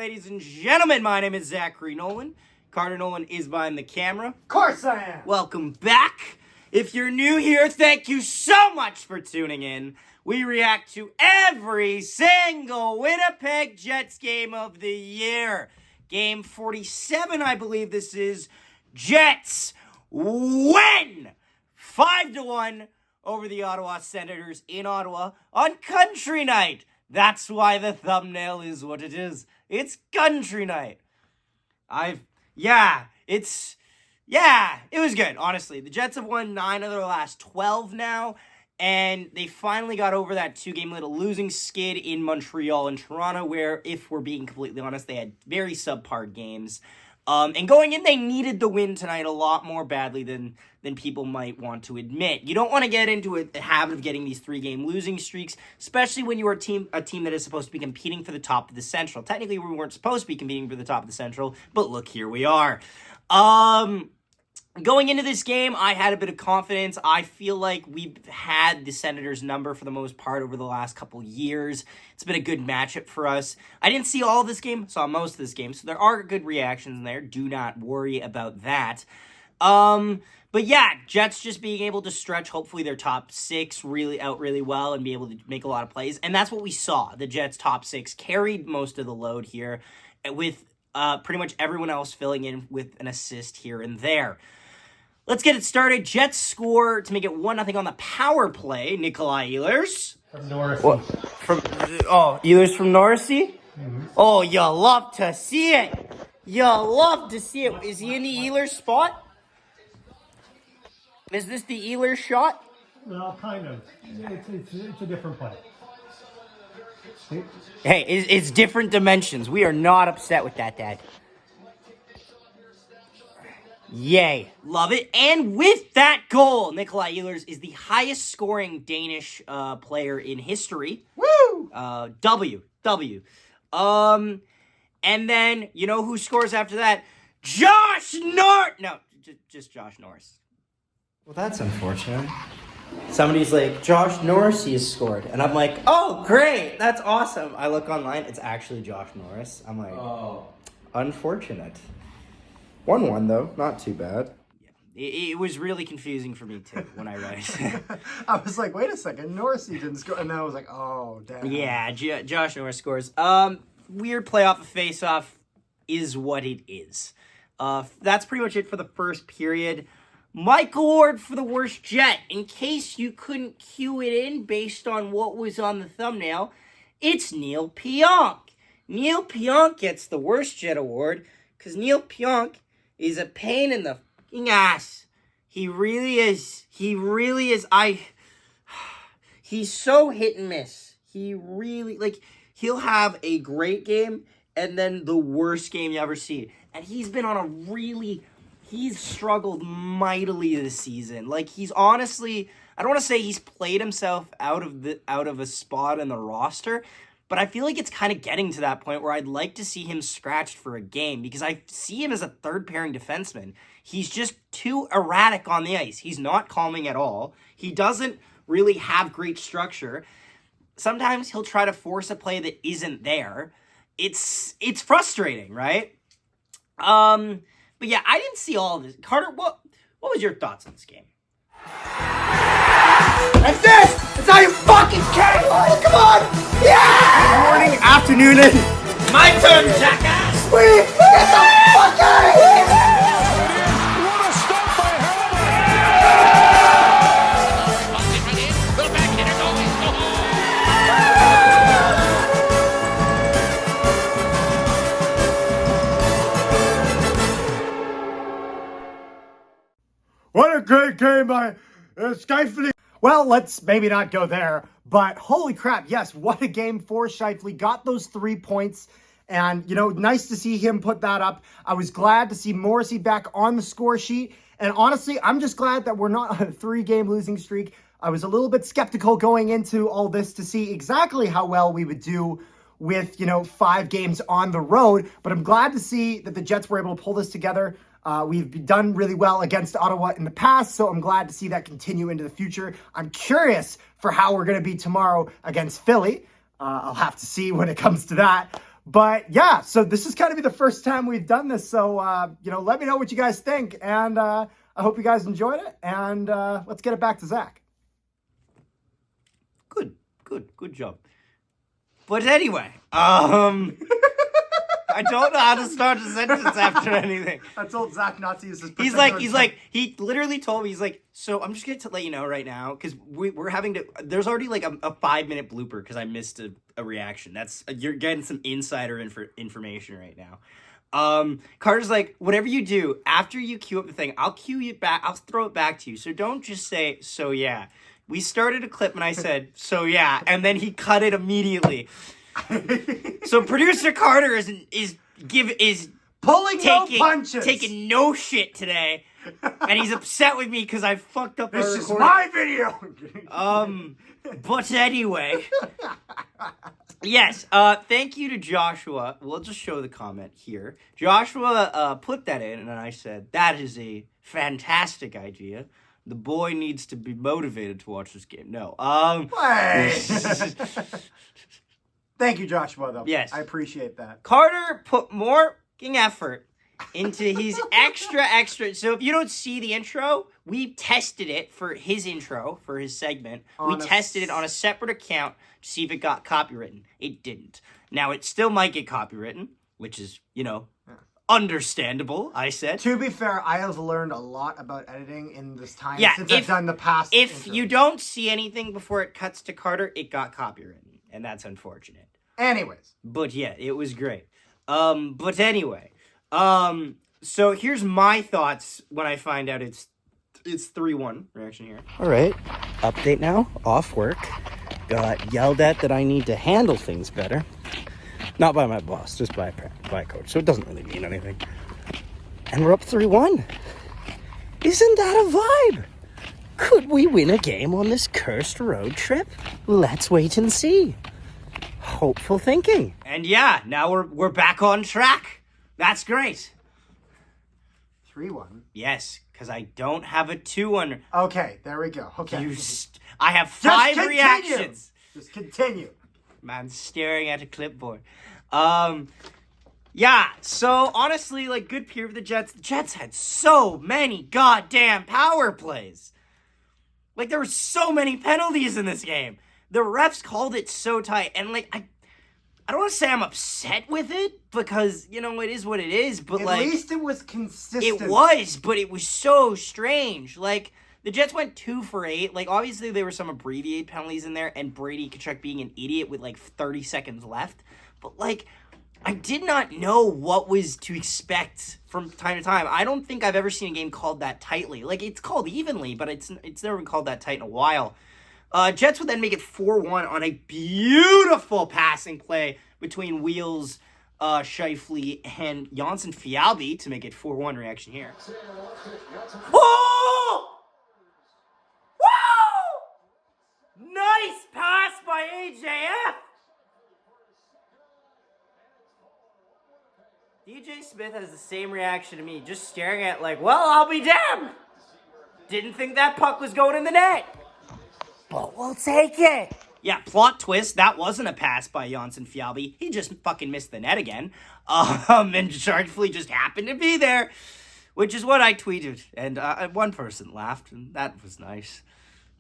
ladies and gentlemen. My name is Zachary Nolan. Carter Nolan is behind the camera. Of course I am. Welcome back. If you're new here, thank you so much for tuning in. We react to every single Winnipeg Jets game of the year. Game 47, I believe this is. Jets win 5-1 over the Ottawa Senators in Ottawa on Country Night. That's why the thumbnail is what it is. It's Country Night. It was good, honestly. The Jets have won 9 of their last 12 now, and they finally got over that 2-game little losing skid in Montreal and Toronto, where, if we're being completely honest, they had very subpar games. And going in, they needed the win tonight a lot more badly than people might want to admit. You don't want to get into a habit of getting these 3-game losing streaks, especially when you are a team that is supposed to be competing for the top of the Central. Technically, we weren't supposed to be competing for the top of the Central, but look, here we are. Going into this game, I had a bit of confidence. I feel like we've had the Senators' number for the most part over the last couple years. It's been a good matchup for us. I didn't see all of this game, saw most of this game, so there are good reactions in there. Do not worry about that. But yeah, Jets just being able to stretch, hopefully, their top 6 really well and be able to make a lot of plays. And that's what we saw. The Jets' top 6 carried most of the load here, with pretty much everyone else filling in with an assist here and there. Let's get it started. Jets score to make it 1-0 on the power play. Nikolai Ehlers. From Norris. Ehlers from Norrisy? Mm-hmm. Oh, you love to see it. You love to see it. Is he in the Ehlers spot? Is this the Ehlers shot? Well, kind of. It's a different play. Hey, it's different dimensions. We are not upset with that, Dad. Yay. Love it. And with that goal, Nikolai Ehlers is the highest scoring Danish player in history. Woo! W. And then, you know who scores after that? Josh Norris! No, just Josh Norris. Well, that's unfortunate. Somebody's like, Josh Norris has scored. And I'm like, oh, great. That's awesome. I look online. It's actually Josh Norris. I'm like, oh, unfortunate. 1-1, though. Not too bad. Yeah. It was really confusing for me, too, when I read it. I was like, wait a second. Norris didn't score. And then I was like, oh, damn. Yeah, Josh Norris scores. Weird playoff face-off is what it is. That's pretty much it for the first period. Michael Ward for the worst Jet. In case you couldn't cue it in based on what was on the thumbnail, it's Neil Pionk. Neil Pionk gets the worst Jet award because Neil Pionk is a pain in the fucking ass. He really is. He's so hit and miss. He really, he'll have a great game and then the worst game you ever see. And he's been on he's struggled mightily this season. He's honestly, I don't want to say he's played himself out of a spot in the roster, but I feel like it's kind of getting to that point where I'd like to see him scratched for a game because I see him as a third-pairing defenseman. He's just too erratic on the ice. He's not calming at all. He doesn't really have great structure. Sometimes he'll try to force a play that isn't there. It's frustrating, right? But yeah, I didn't see all of this. Carter, what was your thoughts on this game? That's this! That's how you fucking carry! Oh, come on! Yeah! Good morning, afternoon, and my turn, jackass! Sweet! Get the fuck out of here! What a stop by Little back hitter going. What a great game by Scheifele. Well, let's maybe not go there, but holy crap, yes, what a game for Scheifele. Got those 3 points, and, nice to see him put that up. I was glad to see Morrissey back on the score sheet, and honestly, I'm just glad that we're not on a 3-game losing streak. I was a little bit skeptical going into all this to see exactly how well we would do with, 5 games on the road, but I'm glad to see that the Jets were able to pull this together. We've done really well against Ottawa in the past, so I'm glad to see that continue into the future. I'm curious for how we're going to be tomorrow against Philly. I'll have to see when it comes to that. But yeah, so this is kind of be the first time we've done this. So, let me know what you guys think. And I hope you guys enjoyed it. And let's get it back to Zach. Good job. But anyway, I don't know how to start a sentence after anything. I told Zach not to use this. He literally told me, he's like, so I'm just going to let you know right now, because we're having to, there's already like a 5-minute blooper because I missed a reaction. You're getting some insider information right now. Carter's like, whatever you do, after you cue up the thing, I'll cue you back, I'll throw it back to you. So don't just say, so yeah. We started a clip and I said, so yeah, and then he cut it immediately. So producer Carter is pulling no punches, taking no shit today, and he's upset with me because I fucked up. This is my video. But anyway, yes. Thank you to Joshua. We'll just show the comment here. Joshua put that in, and I said that is a fantastic idea. The boy needs to be motivated to watch this game. No. Thank you, Joshua, though. Yes. I appreciate that. Carter put more effort into his extra. So if you don't see the intro, we tested it for his intro, for his segment. We tested it on a separate account to see if it got copywritten. It didn't. Now, it still might get copywritten, which is, understandable, I said. To be fair, I have learned a lot about editing in this time since I've I've done the past. If intros. you don't see anything before it cuts to Carter, it got copywritten, and that's unfortunate. Anyways. But yeah, it was great. But anyway, so here's my thoughts when I find out it's 3-1 reaction here. All right, update now, off work. Got yelled at that I need to handle things better. Not by my boss, just by a coach. So it doesn't really mean anything. And we're up 3-1. Isn't that a vibe? Could we win a game on this cursed road trip? Let's wait and see. Hopeful thinking. And yeah, now we're back on track. That's great. 3-1. Yes, because I don't have a 2-1. Okay, there we go. Okay. I have 5 reactions. Just continue. Man staring at a clipboard. Yeah, so honestly, good peer for the Jets. The Jets had so many goddamn power plays. There were so many penalties in this game. The refs called it so tight, and I don't want to say I'm upset with it, because, it is what it is, but At least it was consistent. It was, but it was so strange. The Jets went 2 for 8. Obviously there were some abbreviated penalties in there, and Brady Tkachuk being an idiot with 30 seconds left. But I did not know what was to expect from time to time. I don't think I've ever seen a game called that tightly. It's called evenly, but it's never been called that tight in a while. Jets would then make it 4-1 on a beautiful passing play between Wheels, Scheifele, and Janssen Fialbi to make it 4-1 reaction here. Oh! Woo! Nice pass by AJF! DJ Smith has the same reaction to me, just staring at well, I'll be damned! Didn't think that puck was going in the net. But we'll take it. Yeah, plot twist, that wasn't a pass by Janssen Fialbi. He just fucking missed the net again. And Scheifele just happened to be there, which is what I tweeted. And one person laughed, and that was nice.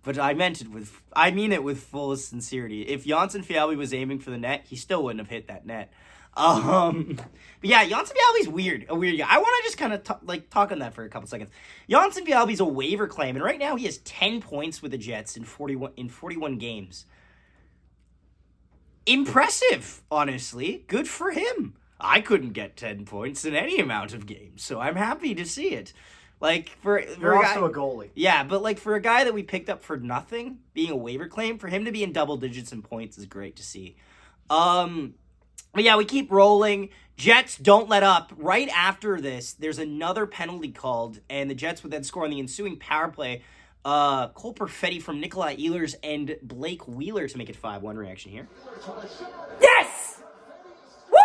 But I mean it with full sincerity. If Janssen Fialbi was aiming for the net, he still wouldn't have hit that net. But yeah, Janssen Fialbi's a weird guy. I want to just kind of talk on that for a couple seconds. Janssen Fialbi's a waiver claim, and right now he has 10 points with the Jets in 41 games. Impressive, honestly. Good for him. I couldn't get 10 points in any amount of games, so I'm happy to see it. You're also a goalie. Yeah, but for a guy that we picked up for nothing, being a waiver claim, for him to be in double digits in points is great to see. But yeah, we keep rolling. Jets don't let up. Right after this, there's another penalty called, and the Jets would then score on the ensuing power play. Cole Perfetti from Nikolai Ehlers and Blake Wheeler to make it 5-1 reaction here. Yes! Woo!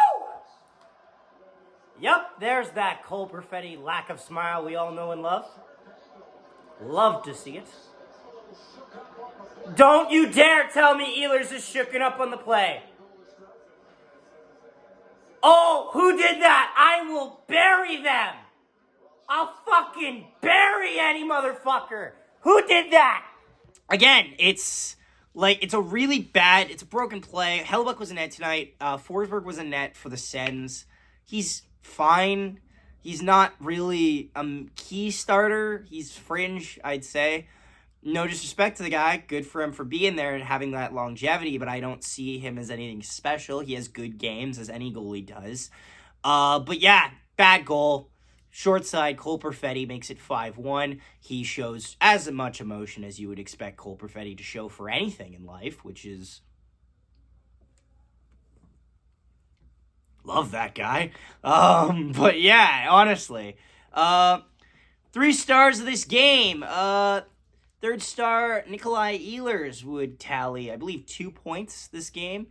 Yep, there's that Cole Perfetti lack of smile we all know and love. Love to see it. Don't you dare tell me Ehlers is shooken up on the play. Oh, who did that? I will bury them. I'll fucking bury any motherfucker. Who did that? Again, it's a really bad, it's a broken play. Hellebuck was in net tonight. Forsberg was in net for the Sens. He's fine. He's not really a key starter. He's fringe, I'd say. No disrespect to the guy. Good for him for being there and having that longevity, but I don't see him as anything special. He has good games, as any goalie does. But yeah, bad goal. Short side, Cole Perfetti makes it 5-1. He shows as much emotion as you would expect Cole Perfetti to show for anything in life, which is... Love that guy. But yeah, honestly. 3 stars of this game. Third star, Nikolai Ehlers would tally, I believe, 2 points this game.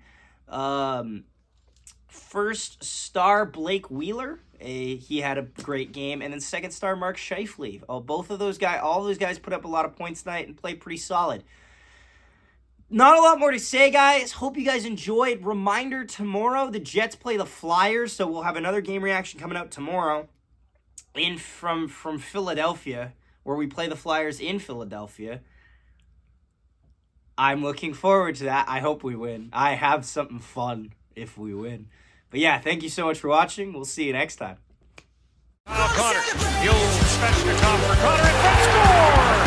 First star, Blake Wheeler. He had a great game. And then second star, Mark Scheifele. All those guys put up a lot of points tonight and played pretty solid. Not a lot more to say, guys. Hope you guys enjoyed. Reminder, tomorrow the Jets play the Flyers, so we'll have another game reaction coming out tomorrow from Philadelphia, where we play the Flyers in Philadelphia. I'm looking forward to that. I hope we win. I have something fun if we win. But yeah, thank you so much for watching. We'll see you next time. Connor, the old Svechnikov for Connor, and score!